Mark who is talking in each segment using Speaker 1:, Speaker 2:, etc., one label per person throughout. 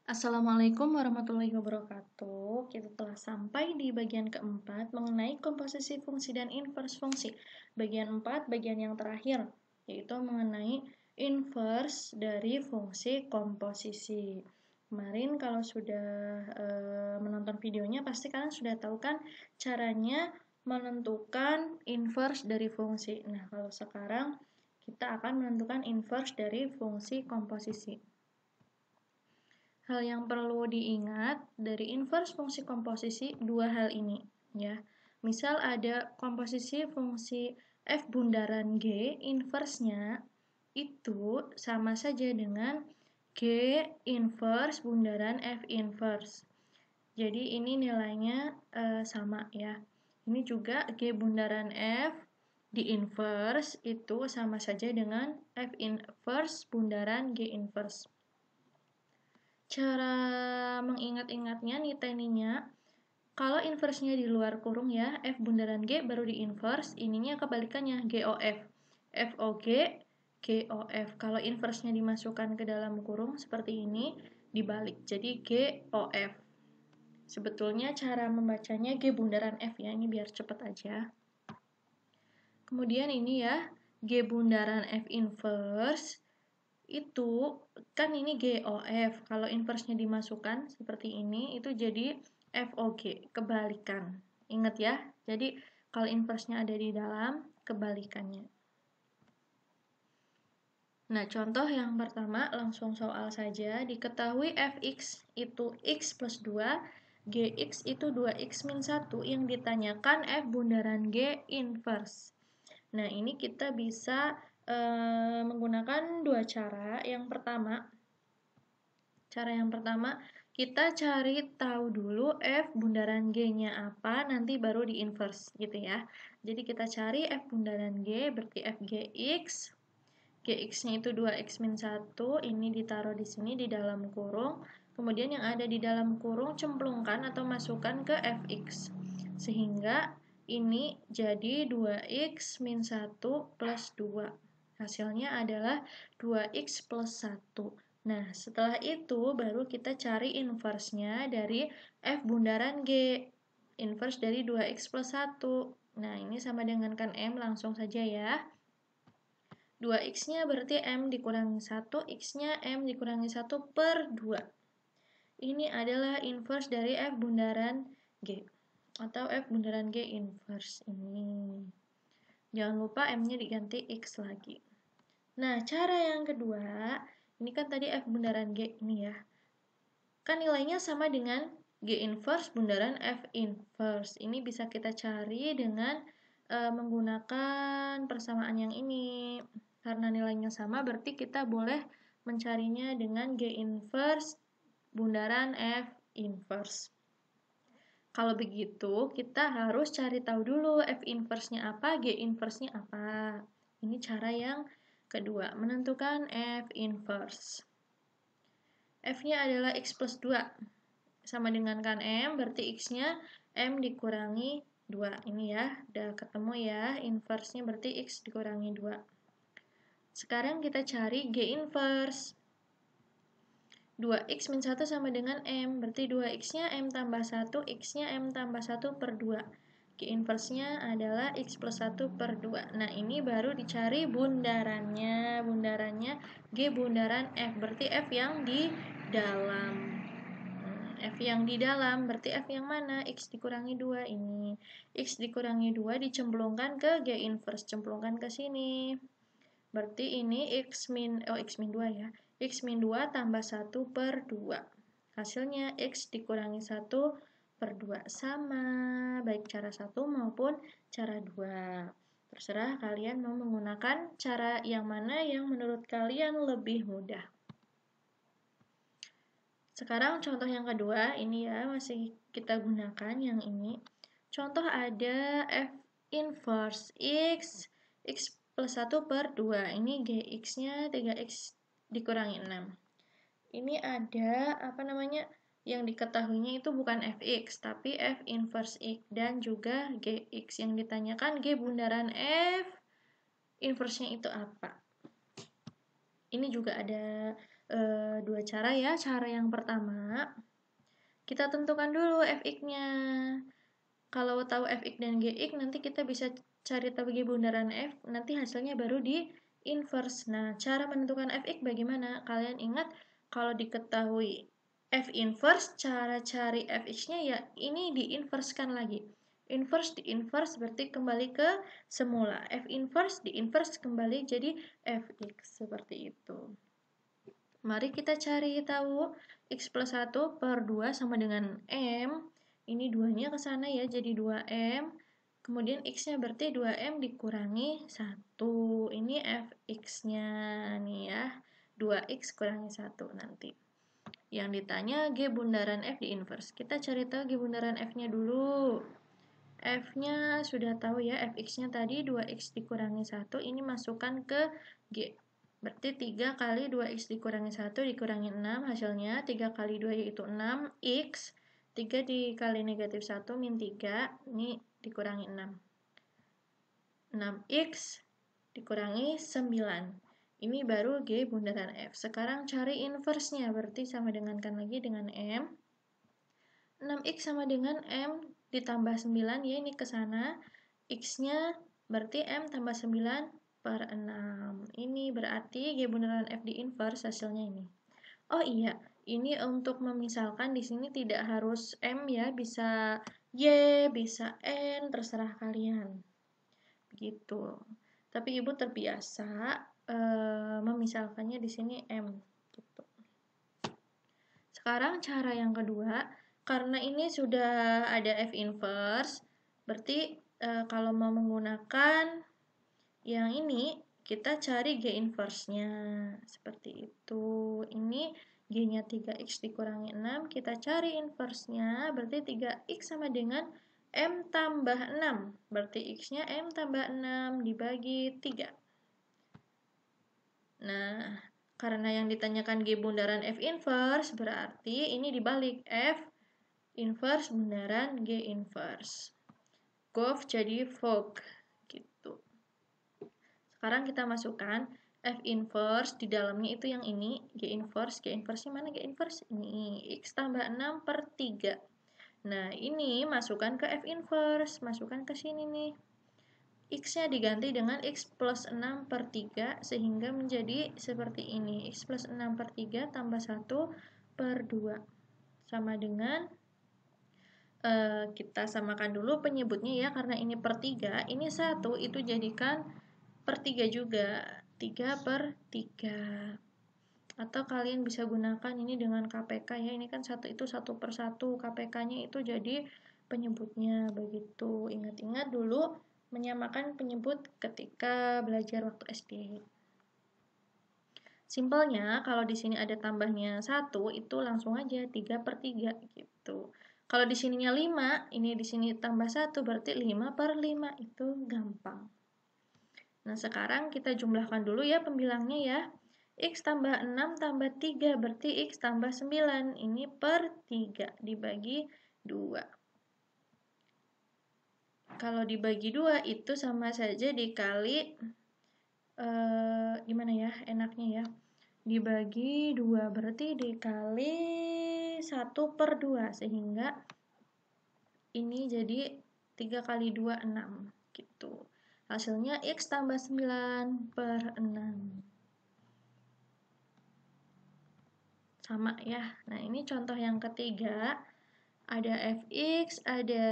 Speaker 1: Assalamualaikum warahmatullahi wabarakatuh. Kita telah sampai di bagian keempat mengenai komposisi fungsi dan inverse fungsi. Bagian 4, bagian yang terakhir, yaitu mengenai inverse dari fungsi komposisi. Kemarin kalau sudah menonton videonya, pasti kalian sudah tahu kan caranya menentukan inverse dari fungsi. Nah, kalau sekarang kita akan menentukan inverse dari fungsi komposisi. Hal yang perlu diingat dari inverse fungsi komposisi dua hal ini ya. Misal ada komposisi fungsi f bundaran g, inverse-nya itu sama saja dengan g inverse bundaran f inverse. Jadi ini nilainya sama ya. Ini juga g bundaran f di inverse itu sama saja dengan f inverse bundaran g inverse. Cara mengingat-ingatnya nih tekniknya, kalau inverse-nya di luar kurung ya, F bundaran G baru di inverse, ininya kebalikannya, GOF. FOG, GOF. Kalau inverse-nya dimasukkan ke dalam kurung seperti ini, dibalik, jadi GOF. Sebetulnya cara membacanya G bundaran F ya, ini biar cepat aja. Kemudian ini ya, G bundaran F inverse, itu kan ini GOF, kalau inverse-nya dimasukkan seperti ini itu jadi FOG, kebalikan. Ingat ya, jadi kalau inverse-nya ada di dalam, kebalikannya. Nah, contoh yang pertama langsung soal saja. Diketahui fx itu x plus 2, gx itu 2x min 1, yang ditanyakan f bundaran g inverse. Nah, ini kita bisa menggunakan dua cara. Cara yang pertama, kita cari tahu dulu f bundaran g-nya apa, nanti baru di inverse gitu ya. Jadi kita cari f bundaran g, berarti f gx. Gx-nya itu 2x min 1, ini ditaruh di sini di dalam kurung. Kemudian yang ada di dalam kurung cemplungkan atau masukkan ke fx. Sehingga ini jadi 2x min 1 plus 2. Hasilnya adalah 2x plus 1. Nah, setelah itu baru kita cari inverse-nya dari f bundaran g. Inverse dari 2x plus 1. Nah, ini sama dengan kan M, langsung saja ya. 2x-nya berarti M dikurangi 1, x-nya M dikurangi 1 per 2. Ini adalah inverse dari f bundaran G. Atau f bundaran G inverse ini. Jangan lupa M-nya diganti X lagi. Nah, cara yang kedua, ini kan tadi f bundaran G ini ya. Kan nilainya sama dengan G inverse bundaran F inverse. Ini bisa kita cari dengan menggunakan persamaan yang ini. Karena nilainya sama, berarti kita boleh mencarinya dengan G inverse bundaran F inverse. Kalau begitu, kita harus cari tahu dulu F inverse-nya apa, G inverse-nya apa. Ini cara yang kedua, menentukan F inverse. F-nya adalah X plus 2. Sama dengan kan M, berarti X-nya M dikurangi 2. Ini ya, udah ketemu ya. Inverse-nya berarti X dikurangi 2. Sekarang kita cari G inverse. 2x min 1 sama dengan M, berarti 2x-nya M tambah 1, x-nya M tambah 1 per 2. G inverse-nya adalah x plus 1 per 2. Nah, ini baru dicari bundarannya. Bundarannya G bundaran F, berarti F yang di dalam. F yang di dalam, berarti F yang mana? X dikurangi 2 ini. X dikurangi 2 dicemplungkan ke G inverse, cemplungkan ke sini. Berarti ini X min 2 ya. X min 2 tambah 1 per 2. Hasilnya X dikurangi 1 per 2. Sama, baik cara 1 maupun cara 2. Terserah kalian mau menggunakan cara yang mana yang menurut kalian lebih mudah. Sekarang contoh yang kedua, ini ya, masih kita gunakan yang ini. Contoh ada F inverse X plus 1 per 2. Ini Gx-nya 3x dikurangi 6. Ini ada yang diketahuinya itu bukan fx tapi f inverse x dan juga gx. Yang ditanyakan g bundaran f inverse-nya itu apa. Ini juga ada dua cara ya. Cara yang pertama, kita tentukan dulu fx-nya. Kalau tahu fx dan gx, nanti kita bisa cari tahu G bundaran F, nanti hasilnya baru di inverse. Nah, cara menentukan fx bagaimana? Kalian ingat, kalau diketahui F inverse, cara cari fx-nya ya ini di-inverse-kan lagi. Inverse di inverse berarti kembali ke semula. F inverse di inverse kembali jadi fx, seperti itu. Mari kita cari tahu x plus 1 per 2 sama dengan M. Ini 2-nya ke sana ya, jadi 2M. Kemudian x-nya berarti 2M dikurangi 1. Ini fx-nya nih ya, 2x kurangi 1 nanti. Yang ditanya G bundaran F di inverse. Kita cari tahu G bundaran F-nya dulu. F-nya sudah tahu ya, fx-nya tadi 2x dikurangi 1. Ini masukkan ke G. Berarti 3 kali 2x dikurangi 1 dikurangi 6, hasilnya 3 kali 2 yaitu 6, x, 3 dikali negatif 1 min 3, ini dikurangi 6. 6x dikurangi 9. Ini baru G bundaran F. Sekarang cari inverse-nya, berarti sama dengankan lagi dengan M. 6x sama dengan M ditambah 9, ya ini ke sana. X-nya berarti M tambah 9 per 6. Ini berarti G bundaran F di inverse hasilnya ini. Oh iya, ini untuk memisalkan di sini tidak harus M ya, bisa Y, bisa N, terserah kalian. Begitu. Tapi Ibu terbiasa memisalkannya di sini M gitu. Sekarang cara yang kedua, karena ini sudah ada F inverse, berarti kalau mau menggunakan yang ini, kita cari G inverse-nya. Seperti itu. Ini G-nya 3x dikurangi 6, kita cari inverse-nya, berarti 3x sama dengan M tambah 6. Berarti x-nya M tambah 6 dibagi 3. Nah, karena yang ditanyakan G bundaran F inverse, berarti ini dibalik, F inverse bundaran G inverse. Golf jadi Vogue gitu. Sekarang kita masukkan F inverse di dalamnya itu yang ini, G inverse-nya mana G inverse? Ini, x tambah 6 per 3. Nah, ini masukkan ke F inverse, masukkan ke sini nih. X-nya diganti dengan x plus 6 per 3, sehingga menjadi seperti ini. X plus 6 per 3 tambah 1 per 2. Sama dengan, kita samakan dulu penyebutnya ya, karena ini per 3, ini 1, itu jadikan per 3 juga. 3 per 3. Atau kalian bisa gunakan ini dengan KPK ya, ini kan 1 itu 1 per 1, KPK-nya itu jadi penyebutnya begitu. Ingat-ingat dulu menyamakan penyebut ketika belajar waktu SD. Simpelnya kalau di sini ada tambahnya 1, itu langsung aja 3 per 3 gitu. Kalau di sininya 5, ini di sini tambah 1 berarti 5 per 5, itu gampang. Nah, sekarang kita jumlahkan dulu ya pembilangnya ya. X tambah 6 tambah 3 berarti X tambah 9. Ini per 3 dibagi 2. Kalau dibagi 2 itu sama saja dikali, gimana ya enaknya ya. Dibagi 2 berarti dikali 1 per 2. Sehingga ini jadi 3 kali 2, 6 gitu. Hasilnya X tambah 9 per 6. Sama ya. Nah, ini contoh yang ketiga. Ada fx, ada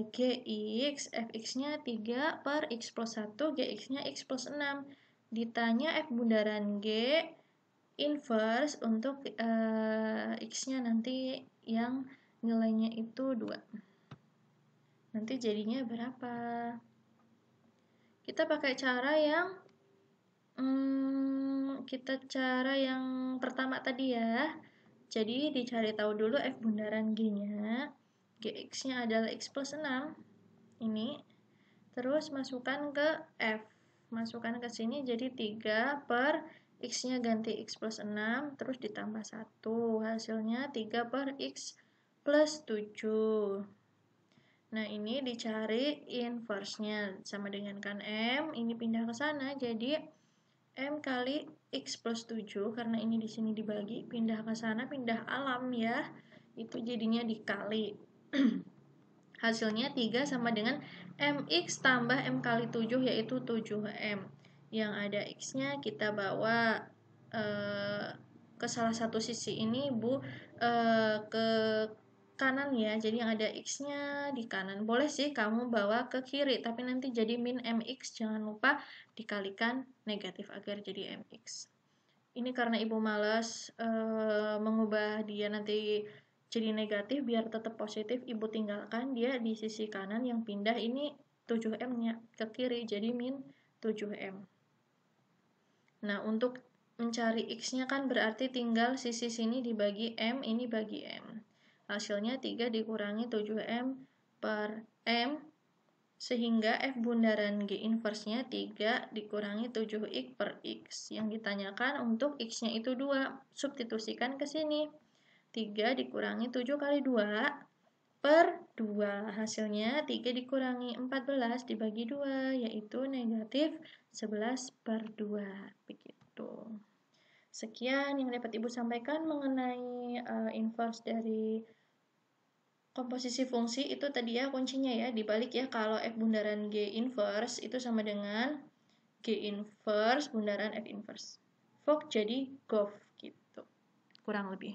Speaker 1: gx. Fx-nya 3 per x plus 1, gx-nya x plus 6. Ditanya f bundaran G inverse untuk x-nya nanti yang nilainya itu 2. Nanti jadinya berapa? Kita pakai cara yang pertama tadi ya. Jadi dicari tahu dulu F bundaran G-nya. Gx-nya adalah X plus 6. Ini. Terus masukkan ke F. Masukkan ke sini jadi 3 per X-nya ganti X plus 6. Terus ditambah 1. Hasilnya 3 per X plus 7. Nah, ini dicari inverse-nya. Sama dengan kan M. Ini pindah ke sana. Jadi M kali X plus 7, karena ini di sini dibagi, pindah ke sana, pindah alam ya, itu jadinya dikali. Hasilnya 3 sama dengan MX tambah M kali 7, yaitu 7M. Yang ada X-nya kita bawa ke salah satu sisi ini, Bu, ke kanan ya, jadi yang ada X-nya di kanan. Boleh sih kamu bawa ke kiri, tapi nanti jadi min MX, jangan lupa dikalikan negatif agar jadi MX. Ini karena Ibu malas mengubah dia nanti jadi negatif, biar tetap positif, Ibu tinggalkan dia di sisi kanan yang pindah ini 7M-nya ke kiri, jadi min 7M. Nah, untuk mencari X-nya kan berarti tinggal sisi sini dibagi M, ini bagi M. Hasilnya 3 dikurangi 7M per M, sehingga F bundaran G inverse-nya 3 dikurangi 7X per X. Yang ditanyakan untuk X-nya itu 2. Substitusikan ke sini. 3 dikurangi 7 kali 2 per 2. Hasilnya 3 dikurangi 14 dibagi 2, yaitu negatif 11 per 2. Begitu. Sekian yang dapat Ibu sampaikan mengenai inverse dari komposisi fungsi. Itu tadi ya kuncinya ya, dibalik ya, kalau F bundaran G inverse itu sama dengan G inverse bundaran F inverse. Fok jadi GOF gitu, kurang lebih.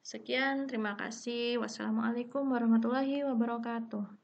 Speaker 1: Sekian, terima kasih. Wassalamualaikum warahmatullahi wabarakatuh.